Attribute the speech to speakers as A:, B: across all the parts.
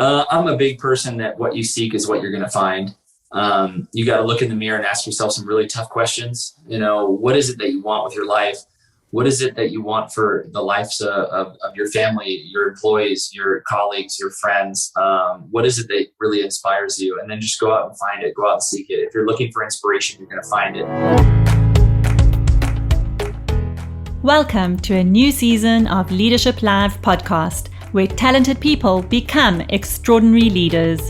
A: I'm a big person that what you seek is what you're going to find. You got to look in the mirror and ask yourself some really tough questions. What is it that you want with your life? What is it that you want for the lives of your family, your employees, your colleagues, your friends? What is it that really inspires you? And then just go out and find it. Go out and seek it. If you're looking for inspiration, you're going to find it.
B: Welcome to a new season of Leadership Live podcast, where talented people become extraordinary leaders.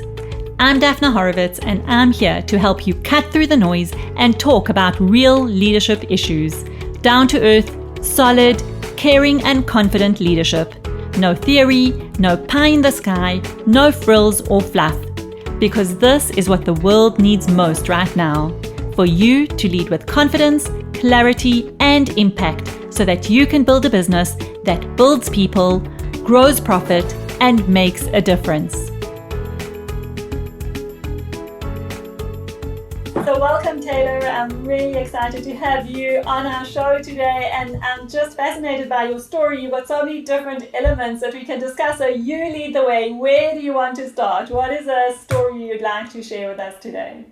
B: I'm Daphne Horowitz, and I'm here to help you cut through the noise and talk about real leadership issues. Down to earth, solid, caring and confident leadership. No theory, no pie in the sky, no frills or fluff. Because this is what the world needs most right now. For you to lead with confidence, clarity and impact so that you can build a business that builds people, grows profit and makes a difference. So welcome, Taylor. I'm really excited to have you on our show today, and I'm just fascinated by your story. You've got so many different elements that we can discuss. So you lead the way. Where do you want to start? What is a story you'd like to share with us today?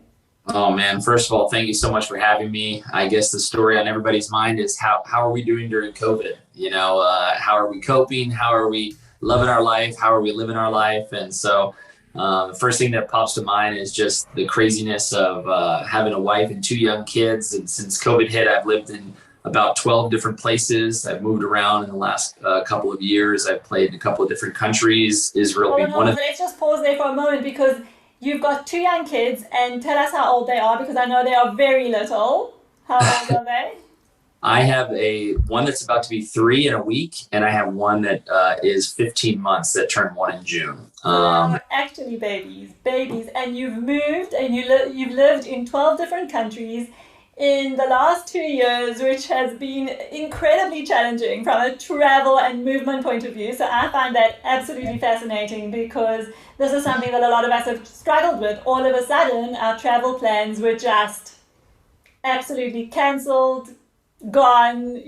A: Oh man, first of all, thank you so much for having me. I guess the story on everybody's mind is how are we doing during COVID? How are we coping? How are we loving our life? How are we living our life? And so the first thing that pops to mind is just the craziness of having a wife and 2 young kids. And since COVID hit, I've lived in about 12 different places. I've moved around in the last couple of years. I've played in a couple of different countries. Israel being one of them.
B: Let's just pause there for a moment, because you've got 2 young kids, and tell us how old they are, because I know they are very little. How old are they?
A: I have one that's about to be 3 in a week, and I have one that is 15 months that turned 1 in June.
B: Actually babies, and you've moved and you've lived in 12 different countries in the last 2 years, which has been incredibly challenging from a travel and movement point of view. So I find that absolutely fascinating, because this is something that a lot of us have struggled with. All of a sudden, our travel plans were just absolutely cancelled, gone,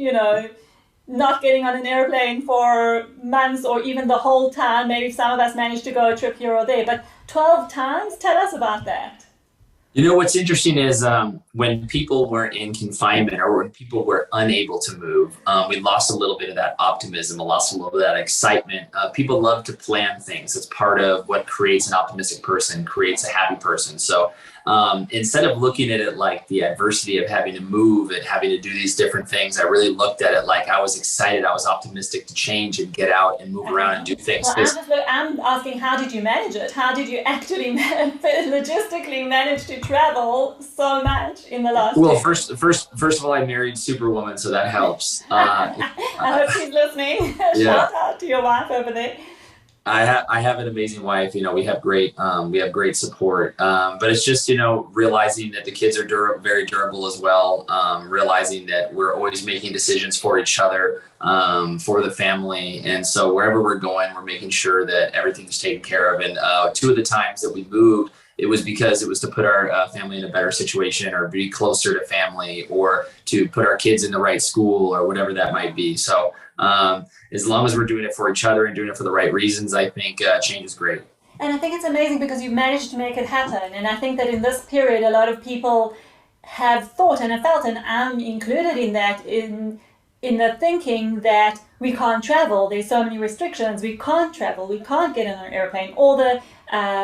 B: not getting on an airplane for months or even the whole time. Maybe some of us managed to go a trip here or there, but 12 times? Tell us about that.
A: What's interesting is when people were in confinement, or when people were unable to move, we lost a little bit of that optimism, lost a little bit of that excitement. People love to plan things. It's part of what creates an optimistic person, creates a happy person. So instead of looking at it like the adversity of having to move and having to do these different things, I really looked at it like I was excited. I was optimistic to change and get out and move around and do things.
B: Well, I'm asking, how did you manage it? How did you actually logistically manage to travel so much in the last
A: Well,
B: year?
A: first of all, I married Superwoman, so that helps.
B: I hope she's listening.
A: Yeah.
B: Shout out to your wife over there.
A: I have an amazing wife. We have great support. But it's just, realizing that the kids are very durable as well. Realizing that we're always making decisions for each other, for the family. And so wherever we're going, we're making sure that everything's taken care of. And 2 of the times that we moved, it was because it was to put our family in a better situation, or be closer to family, or to put our kids in the right school, or whatever that might be. So as long as we're doing it for each other and doing it for the right reasons, I think change is great.
B: And I think it's amazing because you've managed to make it happen. And I think that in this period, a lot of people have thought and have felt, and I'm included in that, in the thinking that we can't travel. There's so many restrictions. We can't travel. We can't get on an airplane. All the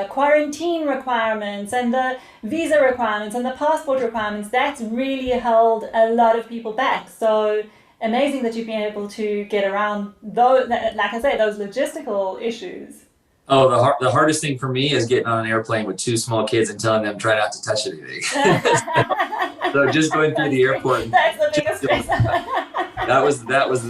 B: quarantine requirements and the visa requirements and the passport requirements, that's really held a lot of people back. So amazing that you've been able to get around those, like I say, those logistical issues.
A: Oh, the hardest thing for me is getting on an airplane with 2 small kids and telling them try not to touch anything. so just going through the airport.
B: That's the biggest stress.
A: that was.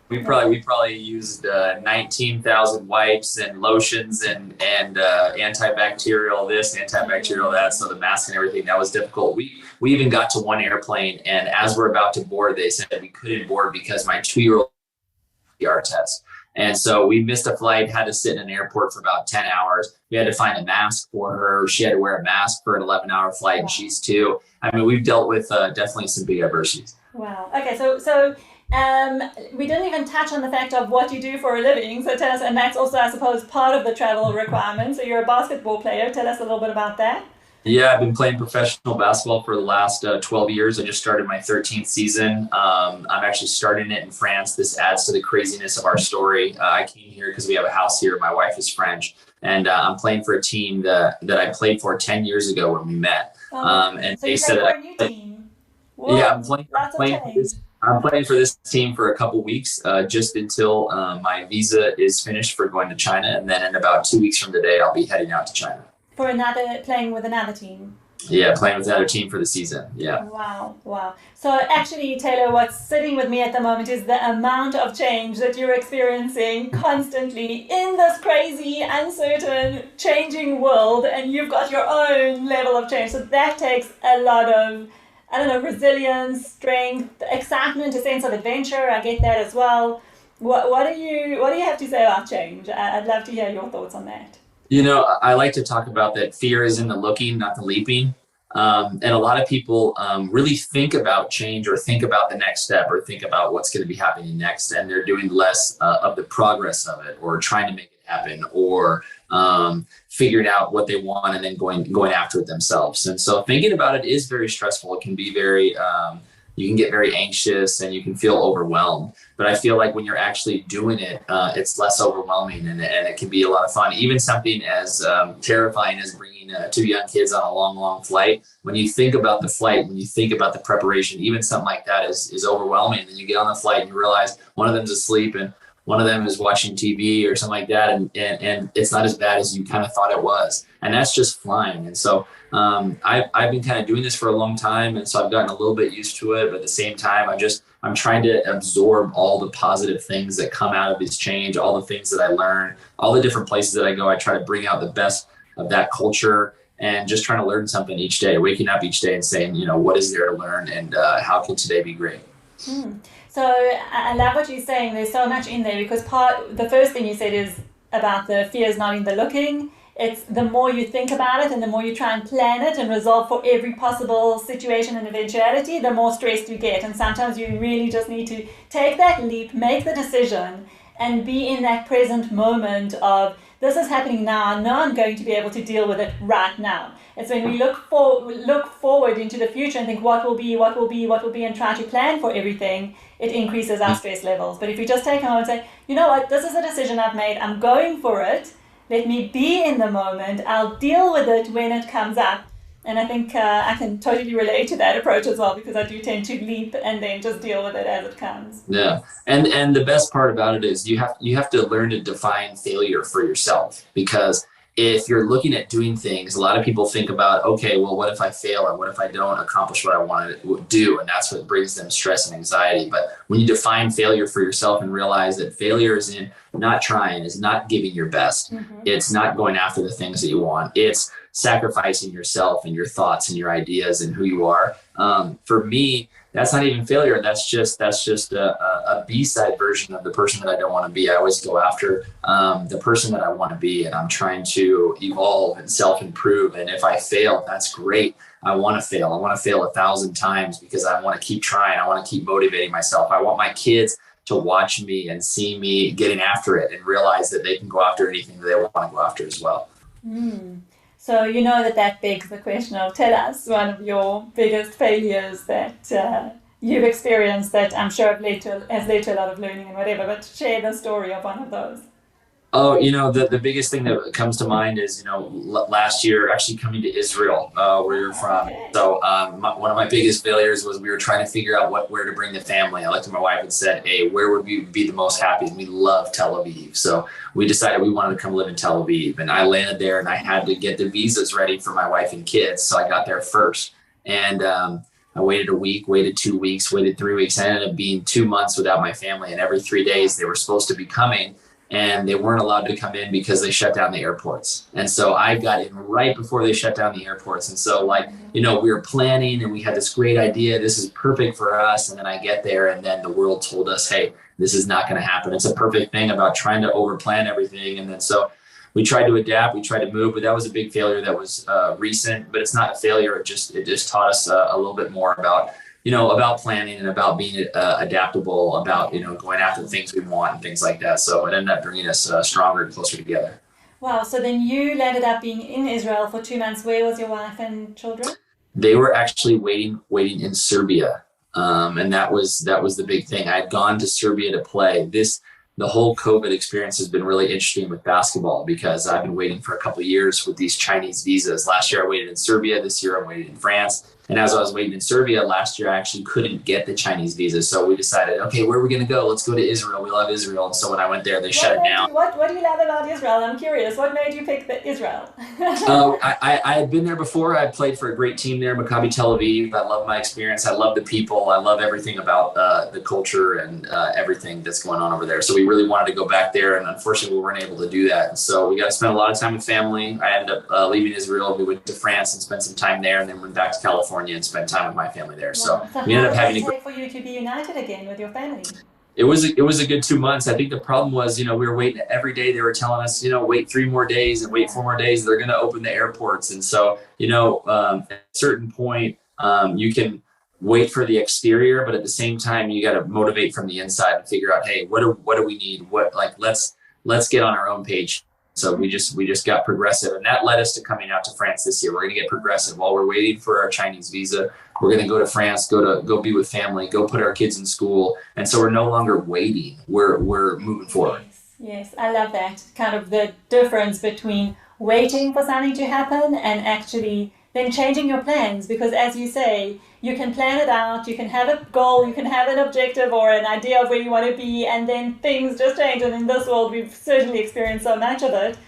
A: We probably used 19,000 wipes and lotions and antibacterial this, antibacterial that. So the mask and everything, that was difficult. We even got to one airplane, and as we're about to board, they said we couldn't board because my 2-year-old PCR test. And so we missed a flight, had to sit in an airport for about 10 hours. We had to find a mask for her. She had to wear a mask for an 11-hour flight, and she's 2. I mean, we've dealt with definitely some big adversities.
B: Wow. Okay, so We didn't even touch on the fact of what you do for a living. So tell us, and that's also, I suppose, part of the travel requirement. So you're a basketball player. Tell us a little bit about that.
A: Yeah, I've been playing professional basketball for the last 12 years. I just started my 13th season. I'm actually starting it in France. This adds to the craziness of our story. I came here because we have a house here. My wife is French, and I'm playing for a team that I played for 10 years ago when we met. And
B: so
A: they
B: you
A: said
B: play for a new team. Whoa,
A: yeah, I'm playing for this team for a couple weeks, just until my visa is finished for going to China, and then in about 2 weeks from today, I'll be heading out to China.
B: Playing with another team.
A: Yeah, playing with another team for the season. Yeah.
B: Wow. So actually, Taylor, what's sitting with me at the moment is the amount of change that you're experiencing constantly in this crazy, uncertain, changing world, and you've got your own level of change. So that takes a lot of, I don't know, resilience, strength, excitement, a sense of adventure. I get that as well. What do you have to say about change? I'd love to hear your thoughts on that.
A: I like to talk about that fear is in the looking, not the leaping. And a lot of people really think about change or think about the next step or think about what's going to be happening next. And they're doing less of the progress of it or trying to make it happen or figuring out what they want and then going after it themselves. And so thinking about it is very stressful. It can be very you can get very anxious and you can feel overwhelmed. But I feel like when you're actually doing it, it's less overwhelming and it can be a lot of fun. Even something as terrifying as bringing two young kids on a long flight. When you think about the flight, when you think about the preparation, even something like that is overwhelming. And then you get on the flight and you realize one of them's asleep and one of them is watching TV or something like that. And it's not as bad as you kind of thought it was. And that's just flying. And so I've been kind of doing this for a long time. And so I've gotten a little bit used to it. But at the same time, I'm trying to absorb all the positive things that come out of this change, all the things that I learn, all the different places that I go. I try to bring out the best of that culture and just trying to learn something each day, waking up each day and saying, what is there to learn and how can today be great?
B: So I love what you're saying. There's so much in there because the first thing you said is about the fear is not in the looking. It's the more you think about it and the more you try and plan it and resolve for every possible situation and eventuality, the more stressed you get. And sometimes you really just need to take that leap, make the decision, and be in that present moment of this is happening now. I know I'm going to be able to deal with it right now. It's when we look forward into the future and think what will be, and try to plan for everything, it increases our stress levels. But if you just take a moment and say, you know what, this is a decision I've made, I'm going for it, let me be in the moment, I'll deal with it when it comes up. And I think I can totally relate to that approach as well, because I do tend to leap and then just deal with it as it comes.
A: Yeah. And the best part about it is you have to learn to define failure for yourself, because if you're looking at doing things, a lot of people think about, okay, well, what if I fail or what if I don't accomplish what I want to do? And that's what brings them stress and anxiety. But when you define failure for yourself and realize that failure is in not trying, is not giving your best, it's not going after the things that you want, it's sacrificing yourself and your thoughts and your ideas and who you are. For me, that's not even failure. That's just a B-side version of the person that I don't want to be. I always go after the person that I want to be, and I'm trying to evolve and self-improve. And if I fail, that's great. I want to fail. I want to fail 1,000 times because I want to keep trying. I want to keep motivating myself. I want my kids to watch me and see me getting after it and realize that they can go after anything that they want to go after as well.
B: So you know that begs the question of, tell us one of your biggest failures that you've experienced that I'm sure has led to a lot of learning and whatever, but share the story of one of those.
A: Oh, the biggest thing that comes to mind is, last year actually coming to Israel, where you're from. Okay. So one of my biggest failures was we were trying to figure out where to bring the family. I looked at my wife and said, hey, where would we be the most happy? And we love Tel Aviv. So we decided we wanted to come live in Tel Aviv. And I landed there and I had to get the visas ready for my wife and kids. So I got there first. And I waited a week, waited 2 weeks, waited 3 weeks. I ended up being 2 months without my family. And every 3 days they were supposed to be coming. And they weren't allowed to come in because they shut down the airports. And so I got in right before they shut down the airports. And so we were planning and we had this great idea. This is perfect for us. And then I get there and then the world told us, hey, this is not going to happen. It's a perfect thing about trying to overplan everything. And then so we tried to adapt, we tried to move, but that was a big failure that was recent, but it's not a failure. It just taught us a little bit more about, about planning and about being adaptable, about, going after the things we want and things like that. So it ended up bringing us stronger and closer together.
B: Wow. So then you landed up being in Israel for 2 months. Where was your wife and children?
A: They were actually waiting in Serbia. And that was the big thing. I had gone to Serbia to play. The whole COVID experience has been really interesting with basketball because I've been waiting for a couple of years with these Chinese visas. Last year I waited in Serbia. This year I waited in France. And as I was waiting in Serbia last year, I actually couldn't get the Chinese visa. So we decided, okay, where are we going to go? Let's go to Israel. We love Israel. And so when I went there, they shut it down.
B: What do you love about Israel? I'm curious. What made you pick Israel?
A: I had been there before. I played for a great team there, Maccabi Tel Aviv. I love my experience. I love the people. I love everything about the culture and everything that's going on over there. So we really wanted to go back there. And unfortunately, we weren't able to do that. And so we got to spend a lot of time with family. I ended up leaving Israel. We went to France and spent some time there and then went back to California and spend time with my family there. So we ended up having
B: a for you to be united again with your family.
A: It was a good 2 months. I think the problem was, we were waiting every day. They were telling us, wait 3 more days and wait 4 more days. They're going to open the airports. And so, at a certain point, you can wait for the exterior, but at the same time, you got to motivate from the inside and figure out, hey, what do we need? Let's get on our own page. So we just got progressive, and that led us to coming out to France this year. We're going to get progressive while we're waiting for our Chinese visa. We're going to go to France, go be with family, go put our kids in school. And so we're no longer waiting. We're moving forward.
B: Yes, I love that. Kind of the difference between waiting for something to happen and actually then changing your plans, because as you say, you can plan it out, you can have a goal, you can have an objective or an idea of where you want to be, and then things just change. And in this world, we've certainly experienced so much of it.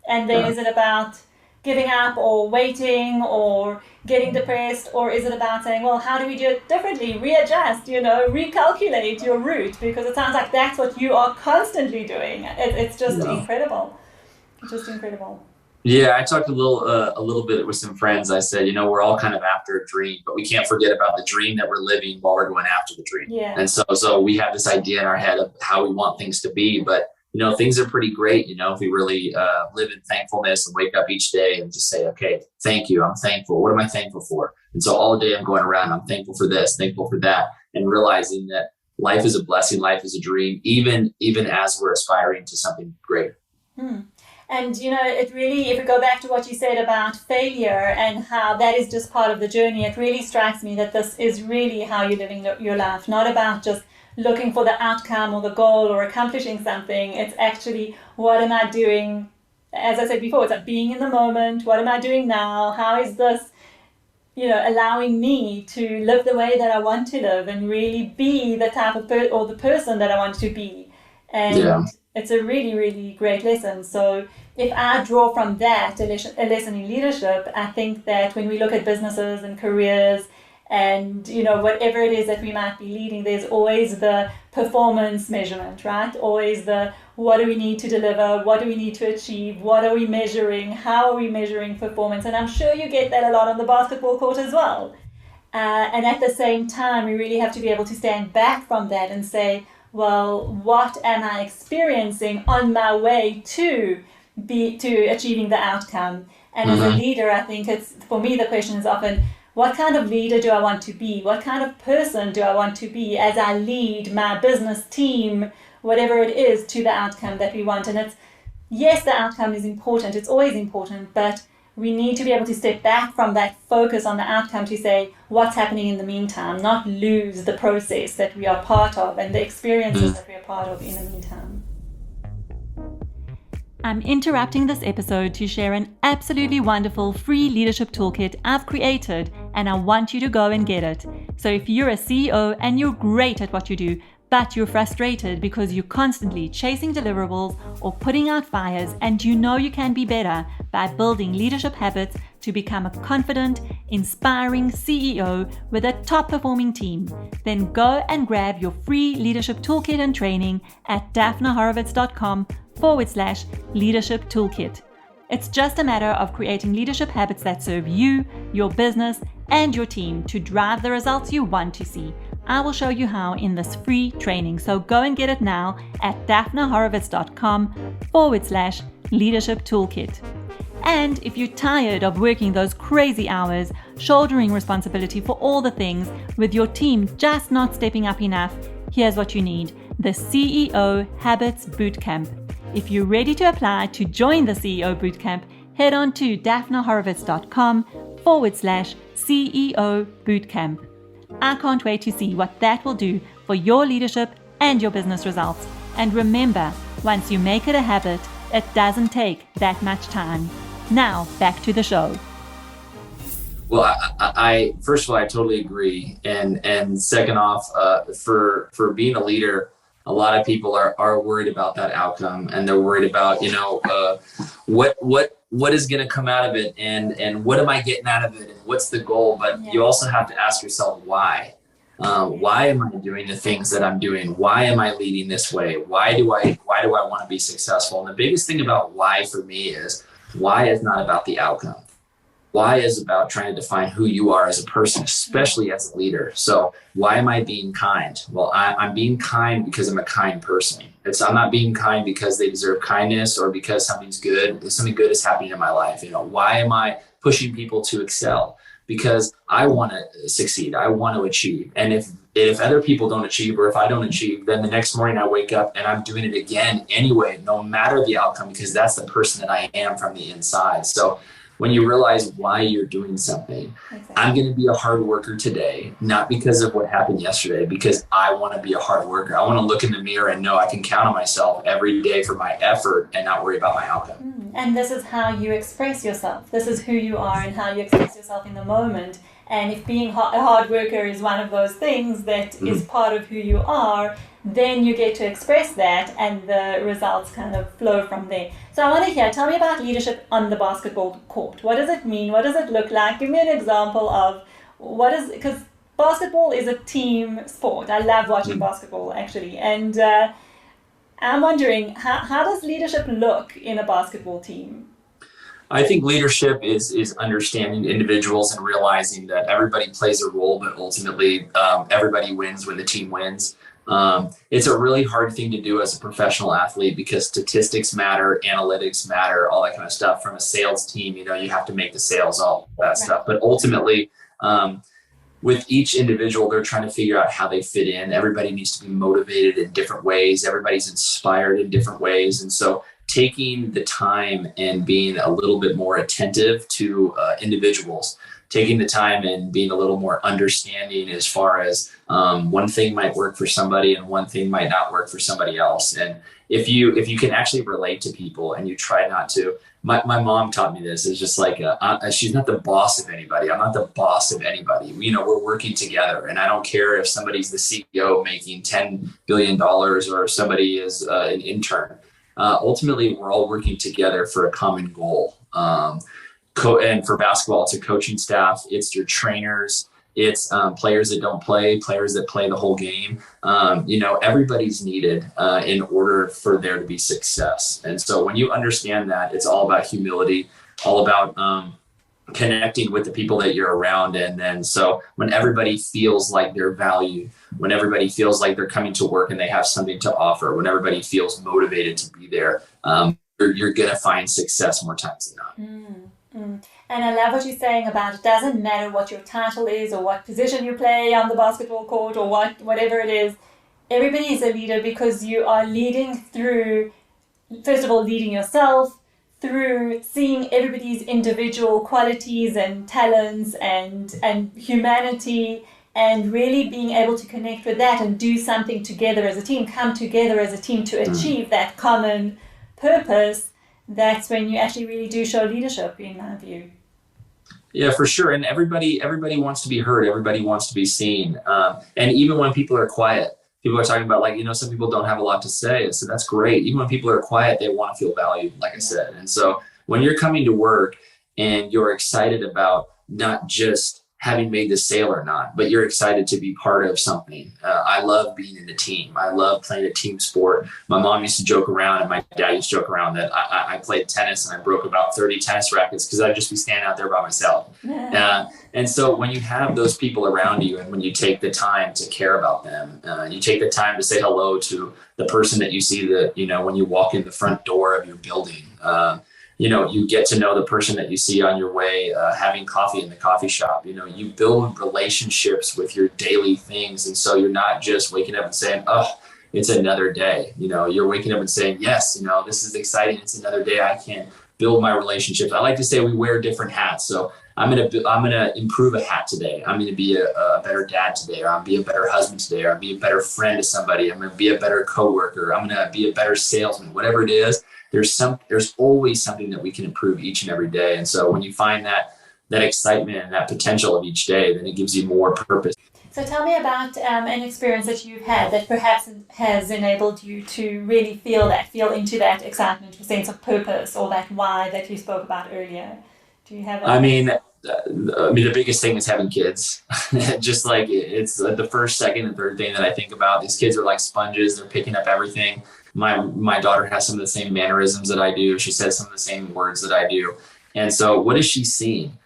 B: And then is it about giving up or waiting or getting depressed, or is it about saying, well, how do we do it differently, readjust, recalculate your route? Because it sounds like that's what you are constantly doing. It's just incredible. Just incredible.
A: Yeah, I talked a little bit with some friends. I said, we're all kind of after a dream, but we can't forget about the dream that we're living while we're going after the dream.
B: Yeah.
A: And so we have this idea in our head of how we want things to be, but things are pretty great. If we really live in thankfulness and wake up each day and just say, okay, thank you. I'm thankful. What am I thankful for? And so all day I'm going around, I'm thankful for this, thankful for that, and realizing that life is a blessing, life is a dream, even as we're aspiring to something great.
B: And, it really, if we go back to what you said about failure and how that is just part of the journey, it really strikes me that this is really how you're living your life, not about just looking for the outcome or the goal or accomplishing something. It's actually, what am I doing? As I said before, it's like being in the moment. What am I doing now? How is this, allowing me to live the way that I want to live and really be the type of or the person that I want to be? And it's a really, really great lesson. So if I draw from that a lesson in leadership, I think that when we look at businesses and careers and, whatever it is that we might be leading, there's always the performance measurement, right? Always the what do we need to deliver? What do we need to achieve? What are we measuring? How are we measuring performance? And I'm sure you get that a lot on the basketball court as well. And at the same time, we really have to be able to stand back from that and say, well, what am I experiencing on my way to achieving the outcome? And as a leader, I think for me, the question is often, what kind of leader do I want to be? What kind of person do I want to be as I lead my business team, whatever it is, to the outcome that we want? And yes, the outcome is important. It's always important, but we need to be able to step back from that focus on the outcome to say what's happening in the meantime, not lose the process that we are part of and the experiences that we are part of in the meantime. I'm interrupting this episode to share an absolutely wonderful free leadership toolkit I've created, and I want you to go and get it. So if you're a CEO and you're great at what you do, but you're frustrated because you're constantly chasing deliverables or putting out fires, and you can be better by building leadership habits to become a confident, inspiring CEO with a top-performing team, then go and grab your free leadership toolkit and training at daphnahorovitz.com/leadership toolkit. It's just a matter of creating leadership habits that serve you, your business, and your team to drive the results you want to see. I will show you how in this free training. So go and get it now at daphnahorovitz.com/leadership toolkit. And if you're tired of working those crazy hours, shouldering responsibility for all the things, with your team just not stepping up enough, here's what you need: the CEO Habits Bootcamp. If you're ready to apply to join the CEO Bootcamp, head on to daphnahorovitz.com/CEO Bootcamp. I can't wait to see what that will do for your leadership and your business results. And remember, once you make it a habit, it doesn't take that much time. Now, back to the show.
A: Well, I first of all, I totally agree. And second off, for being a leader, a lot of people are worried about that outcome, and they're worried about, what is going to come out of it, and what am I getting out of it, and what's the goal? But you also have to ask yourself why. Why am I doing the things that I'm doing? Why am I leading this way? Why do I want to be successful? And the biggest thing about why for me is why is not about the outcome. Why is about trying to define who you are as a person, especially as a leader. So why am I being kind? Well, I'm being kind because I'm a kind person. I'm not being kind because they deserve kindness or because something good is happening in my life. Why am I pushing people to excel? Because I want to succeed. I want to achieve. And if other people don't achieve, or if I don't achieve, then the next morning I wake up and I'm doing it again anyway, no matter the outcome, because that's the person that I am from the inside. So when you realize why you're doing something, exactly. I'm going to be a hard worker today, not because of what happened yesterday, because I want to be a hard worker. I want to look in the mirror and know I can count on myself every day for my effort and not worry about my outcome.
B: And this is how you express yourself. This is who you are and how you express yourself in the moment. And if being a hard worker is one of those things that is part of who you are, then you get to express that and the results kind of flow from there. So I want to tell me about leadership on the basketball court. What does it mean? What does it look like? Give me an example of because basketball is a team sport. I love watching basketball, actually. And I'm wondering, how does leadership look in a basketball team?
A: I think leadership is understanding individuals and realizing that everybody plays a role, but ultimately everybody wins when the team wins. It's a really hard thing to do as a professional athlete because statistics matter, analytics matter, all that kind of stuff. From a sales team, you have to make the sales, all that stuff. But ultimately, with each individual, they're trying to figure out how they fit in. Everybody needs to be motivated in different ways. Everybody's inspired in different ways. And so taking the time and being a little bit more attentive to individuals, taking the time and being a little more understanding as far as one thing might work for somebody and one thing might not work for somebody else. And if you can actually relate to people and you try not to, my mom taught me this. It's just like, she's not the boss of anybody. I'm not the boss of anybody. We're working together, and I don't care if somebody's the CEO making $10 billion or somebody is an intern. Ultimately, we're all working together for a common goal. And for basketball, it's a coaching staff, it's your trainers, it's players that don't play, players that play the whole game. Everybody's needed in order for there to be success. And so when you understand that, it's all about humility, all about connecting with the people that you're around. And then so when everybody feels like they're valued, when everybody feels like they're coming to work and they have something to offer, when everybody feels motivated to be there, you're going to find success more times than not.
B: And I love what you're saying about it doesn't matter what your title is or what position you play on the basketball court or whatever it is. Everybody is a leader because you are leading through, first of all, leading yourself, through seeing everybody's individual qualities and talents and humanity, and really being able to connect with that and do something together as a team, come together as a team to achieve that common purpose. That's when you actually really do show leadership, in my view.
A: Yeah, for sure. And everybody wants to be heard. Everybody wants to be seen. And even when people are quiet, people are talking about some people don't have a lot to say. So that's great. Even when people are quiet, they want to feel valued, like I said. And so when you're coming to work and you're excited about not just having made the sale or not, but you're excited to be part of something. I love being in a team. I love playing a team sport. My mom used to joke around and my dad used to joke around that I played tennis and I broke about 30 tennis rackets because I'd just be standing out there by myself. And so when you have those people around you and when you take the time to care about them, you take the time to say hello to the person that you see when you walk in the front door of your building, you get to know the person that you see on your way, having coffee in the coffee shop. You build relationships with your daily things. And so you're not just waking up and saying, oh, it's another day. You're waking up and saying, yes, this is exciting. It's another day. I can build my relationships. I like to say we wear different hats. So I'm gonna improve a hat today. I'm gonna be a better dad today, or I'm gonna be a better husband today, or I'm gonna be a better friend to somebody. I'm gonna be a better coworker. I'm gonna be a better salesman. Whatever it is, there's always something that we can improve each and every day. And so when you find that excitement and that potential of each day, then it gives you more purpose.
B: So tell me about an experience that you've had that perhaps has enabled you to really feel into that excitement, or sense of purpose, or that why that you spoke about earlier. Do you have?
A: I mean, the biggest thing is having kids. Just like it's the first, second, and third thing that I think about. These kids are like sponges; they're picking up everything. My daughter has some of the same mannerisms that I do. She says some of the same words that I do. And so, what is she seeing?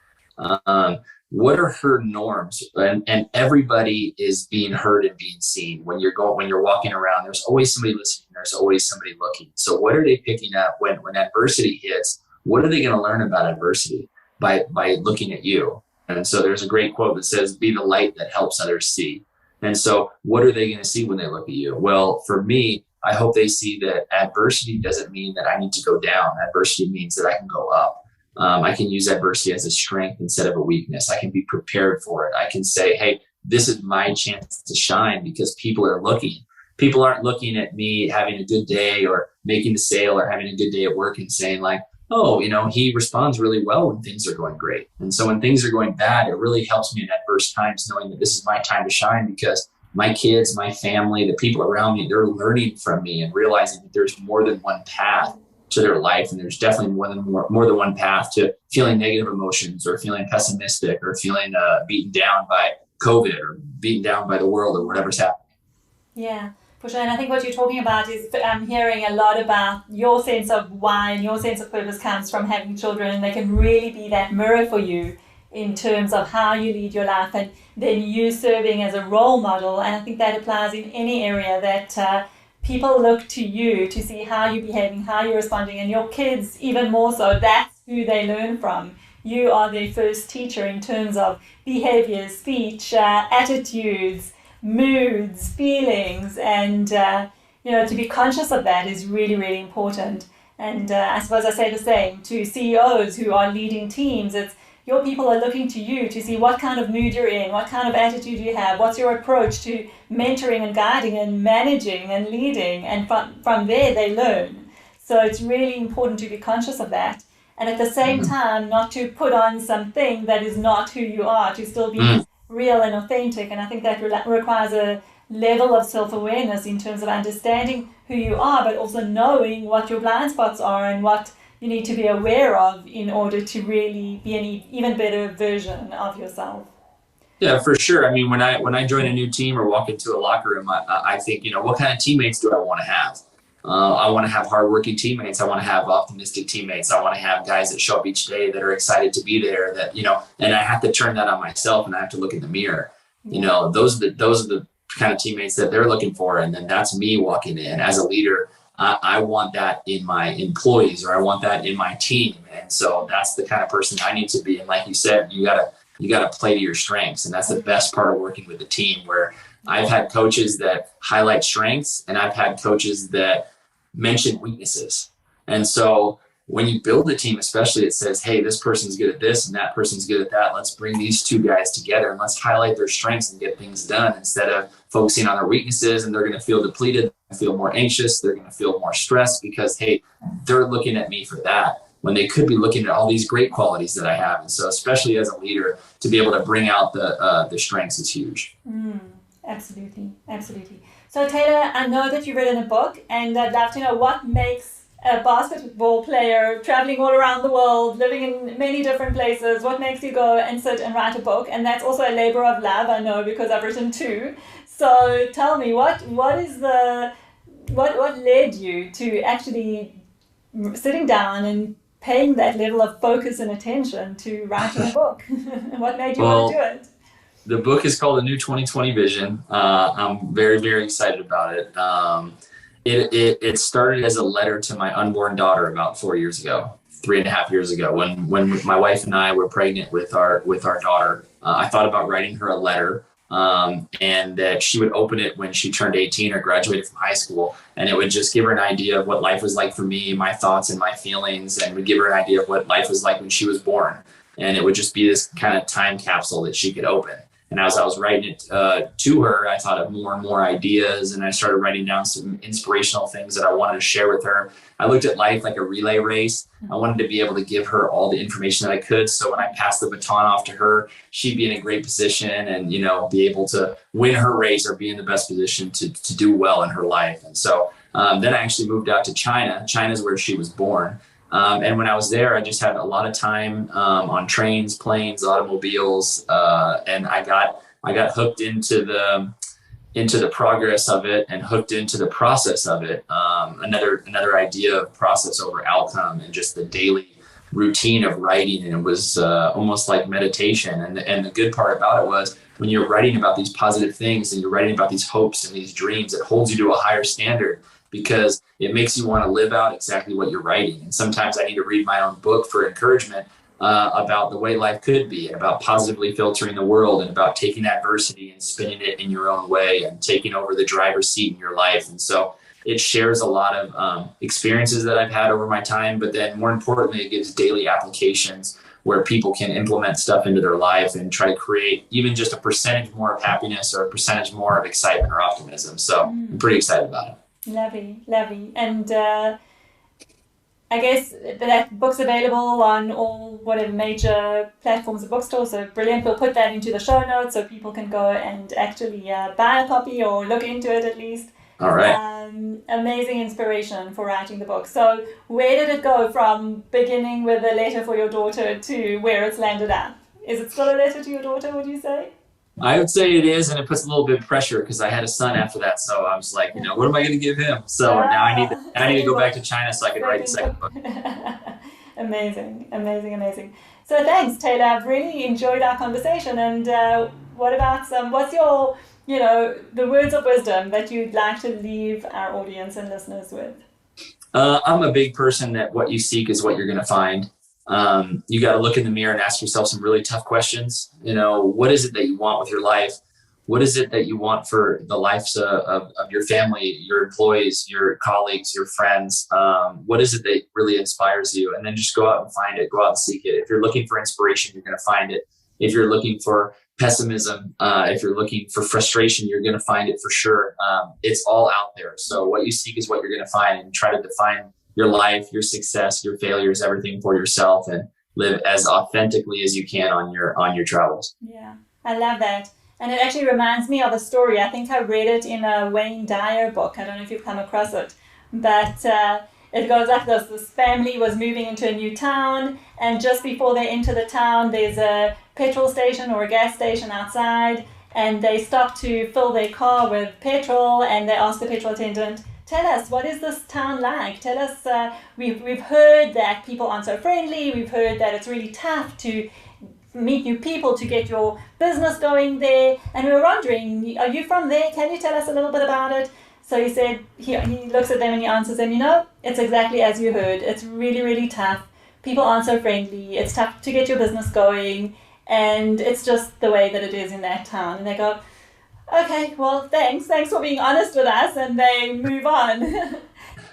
A: What are her norms? And everybody is being heard and being seen. When you're walking around, there's always somebody listening. There's always somebody looking. So what are they picking up when adversity hits? What are they going to learn about adversity by looking at you? And so there's a great quote that says, be the light that helps others see. And so what are they going to see when they look at you? Well, for me, I hope they see that adversity doesn't mean that I need to go down. Adversity means that I can go up. I can use adversity as a strength instead of a weakness. I can be prepared for it. I can say, hey, this is my chance to shine because people are looking. People aren't looking at me having a good day or making the sale or having a good day at work and saying like, oh, he responds really well when things are going great. And so when things are going bad, it really helps me in adverse times knowing that this is my time to shine because my kids, my family, the people around me, they're learning from me and realizing that there's more than one path to their life. And there's definitely more than one path to feeling negative emotions or feeling pessimistic or feeling beaten down by COVID or beaten down by the world or whatever's happening.
B: Yeah, for sure. And I think what you're talking about is I'm hearing a lot about your sense of why and your sense of purpose comes from having children, and they can really be that mirror for you in terms of how you lead your life and then you serving as a role model. And I think that applies in any area that people look to you to see how you're behaving, how you're responding, and your kids even more so. That's who they learn from. You are their first teacher in terms of behavior, speech, attitudes, moods, feelings, and to be conscious of that is really, really important. And I suppose I say the same to CEOs who are leading teams. It's your people are looking to you to see what kind of mood you're in, what kind of attitude you have, what's your approach to mentoring and guiding and managing and leading, and from there they learn. So it's really important to be conscious of that, and at the same time not to put on something that is not who you are, to still be real and authentic. And I think that requires a level of self-awareness in terms of understanding who you are, but also knowing what your blind spots are and what you need to be aware of in order to really be an even better version of yourself.
A: Yeah, for sure. I mean, when I join a new team or walk into a locker room, I think, what kind of teammates do I want to have? I want to have hardworking teammates. I want to have optimistic teammates. I want to have guys that show up each day that are excited to be there, that, and I have to turn that on myself and I have to look in the mirror. Those are the kind of teammates that they're looking for. And then that's me walking in as a leader. I want that in my employees, or I want that in my team. And so that's the kind of person I need to be. And like you said, you gotta play to your strengths. And that's the best part of working with the team, where I've had coaches that highlight strengths and I've had coaches that mention weaknesses. And so when you build a team, especially, it says, hey, this person's good at this and that person's good at that. Let's bring these two guys together and let's highlight their strengths and get things done, instead of focusing on their weaknesses. And they're going to feel depleted, feel more anxious. They're going to feel more stressed because, hey, they're looking at me for that, when they could be looking at all these great qualities that I have. And so especially as a leader, to be able to bring out the strengths is huge.
B: Absolutely. So Taylor, I know that you've written a book, and I'd love to know what makes a basketball player traveling all around the world, living in many different places, what makes you go and sit and write a book? And that's also a labor of love, I know, because I've written two. So tell me, what led you to actually sitting down and paying that level of focus and attention to writing a book? What made you want to do it?
A: The book is called A New 2020 Vision. I'm very, very excited about it. It started as a letter to my unborn daughter about 4 years ago. 3.5 years ago when my wife and I were pregnant with our daughter. I thought about writing her a letter, and that she would open it when she turned 18 or graduated from high school, and it would just give her an idea of what life was like for me, my thoughts and my feelings, and would give her an idea of what life was like when she was born. And it would just be this kind of time capsule that she could open. And as I was writing it to her, I thought of more and more ideas, and I started writing down some inspirational things that I wanted to share with her. I looked at life like a relay race. I wanted to be able to give her all the information that I could. So when I passed the baton off to her, she'd be in a great position and, be able to win her race or be in the best position to do well in her life. And so then I actually moved out to China. China's where she was born. And when I was there, I just had a lot of time on trains, planes, automobiles, and I got hooked into the progress of it and hooked into the process of it. Another idea of process over outcome and just the daily routine of writing. And it was almost like meditation. And the good part about it was when you're writing about these positive things and you're writing about these hopes and these dreams, it holds you to a higher standard, because it makes you want to live out exactly what you're writing. And sometimes I need to read my own book for encouragement about the way life could be, and about positively filtering the world, and about taking adversity and spinning it in your own way and taking over the driver's seat in your life. And so it shares a lot of experiences that I've had over my time, but then more importantly, it gives daily applications where people can implement stuff into their life and try to create even just a percentage more of happiness or a percentage more of excitement or optimism. So I'm pretty excited about it.
B: Lovely. And I guess that book's available on all whatever major platforms of bookstores. So brilliant. We'll put that into the show notes so people can go and actually buy a copy or look into it at least.
A: All right.
B: Amazing inspiration for writing the book. So where did it go from beginning with a letter for your daughter to where it's landed at? Is it still a letter to your daughter, would you say?
A: I would say it is, and it puts a little bit of pressure because I had a son after that. So I was like, what am I going to give him? So now I need to go back to China so I can write the second book.
B: Amazing. So thanks, Taylor. I've really enjoyed our conversation. And what about what's your, the words of wisdom that you'd like to leave our audience and listeners with?
A: I'm a big person that what you seek is what you're going to find. You got to look in the mirror and ask yourself some really tough questions. What is it that you want with your life? What is it that you want for the lives of your family, your employees, your colleagues, your friends? What is it that really inspires you? And then just go out and find it, go out and seek it. If you're looking for inspiration, you're going to find it. If you're looking for pessimism, if you're looking for frustration, you're going to find it for sure. It's all out there. So what you seek is what you're going to find, and try to define your life, your success, your failures, everything for yourself, and live as authentically as you can on your travels.
B: Yeah, I love that. And it actually reminds me of a story. I think I read it in a Wayne Dyer book. I don't know if you've come across it, but it goes like this. This family was moving into a new town, and just before they enter the town, there's a petrol station or a gas station outside, and they stop to fill their car with petrol, and they ask the petrol attendant, tell us, what is this town like? Tell us, we've heard that people aren't so friendly. We've heard that it's really tough to meet new people, to get your business going there. And we were wondering, are you from there? Can you tell us a little bit about it? So he said, he looks at them and he answers them, it's exactly as you heard. It's really, really tough. People aren't so friendly. It's tough to get your business going. And it's just the way that it is in that town. And they go, okay, well, thanks for being honest with us, and they move on.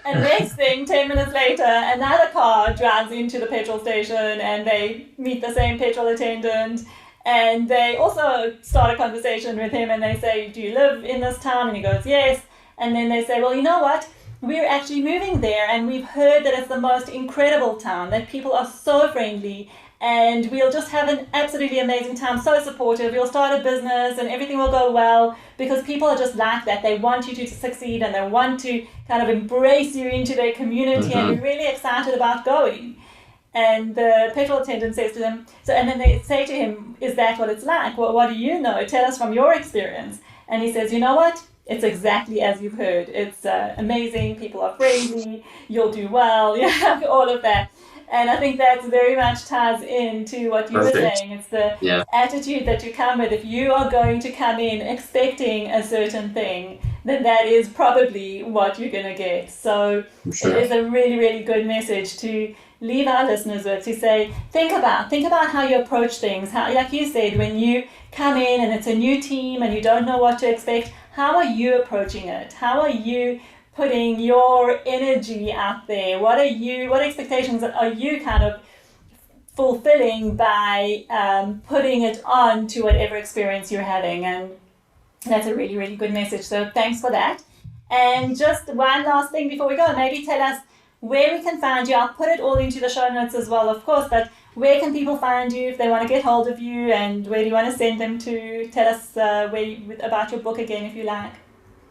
B: And next thing, 10 minutes later, another car drives into the petrol station, and they meet the same petrol attendant, and they also start a conversation with him, and they say, do you live in this town? And he goes, yes. And then they say, well, you know what? We're actually moving there, and we've heard that it's the most incredible town, that people are so friendly, and we'll just have an absolutely amazing time, so supportive. We'll start a business and everything will go well, because people are just like that. They want you to succeed, and they want to kind of embrace you into their community, and you're really excited about going. And the petrol attendant says to them, and then they say to him, is that what it's like? Well, what do you know? Tell us from your experience. And he says, you know what? It's exactly as you've heard. It's amazing. People are friendly. You'll do well. All of that. And I think that very much ties into what you were saying. It's the attitude that you come with. If you are going to come in expecting a certain thing, then that is probably what you're going to get. So it is a really, really good message to leave our listeners with, to say, think about how you approach things. How, like you said, when you come in and it's a new team and you don't know what to expect, how are you approaching it? How are you putting your energy out there? What expectations are you kind of fulfilling by putting it on to whatever experience you're having? And that's a really, really good message. So thanks for that. And just one last thing before we go, maybe tell us where we can find you. I'll put it all into the show notes as well, of course, but where can people find you if they want to get hold of you, and where do you want to send them to? Tell us about your book again, if you like.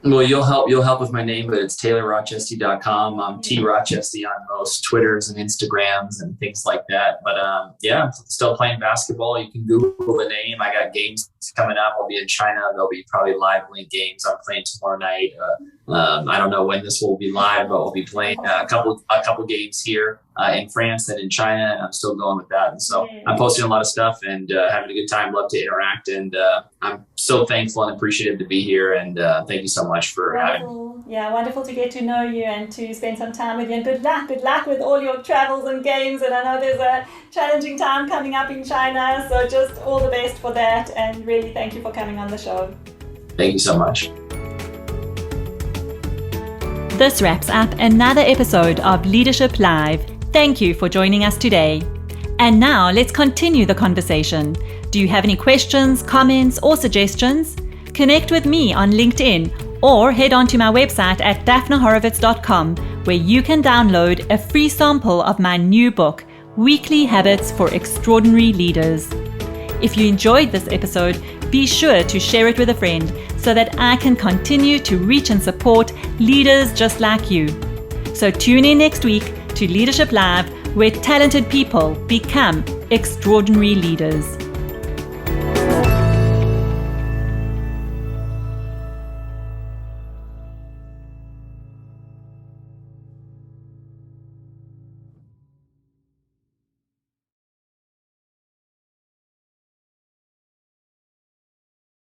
A: Well, you'll help with my name, but it's TaylorRochestie.com. I'm T Rochestie on most Twitters and Instagrams and things like that. But I'm still playing basketball. You can Google the name. I got games coming up. I'll be in China. There'll be probably live link games. I'm playing tomorrow night. I don't know when this will be live, but we'll be playing a couple games here in France and in China. And I'm still going with that. And so I'm posting a lot of stuff and having a good time. Love to interact. And I'm so thankful and appreciative to be here. And thank you so much for having me.
B: Yeah, wonderful to get to know you and to spend some time with you. And good luck with all your travels and games. And I know there's a challenging time coming up in China. So just all the best for that. And really thank you for coming on the show.
A: Thank you so much.
B: This wraps up another episode of Leadership Live. Thank you for joining us today. And now let's continue the conversation. Do you have any questions, comments, or suggestions? Connect with me on LinkedIn or head on to my website at daphnahorovitz.com, where you can download a free sample of my new book, Weekly Habits for Extraordinary Leaders. If you enjoyed this episode, be sure to share it with a friend so that I can continue to reach and support leaders just like you. So tune in next week to Leadership Live, where talented people become extraordinary leaders.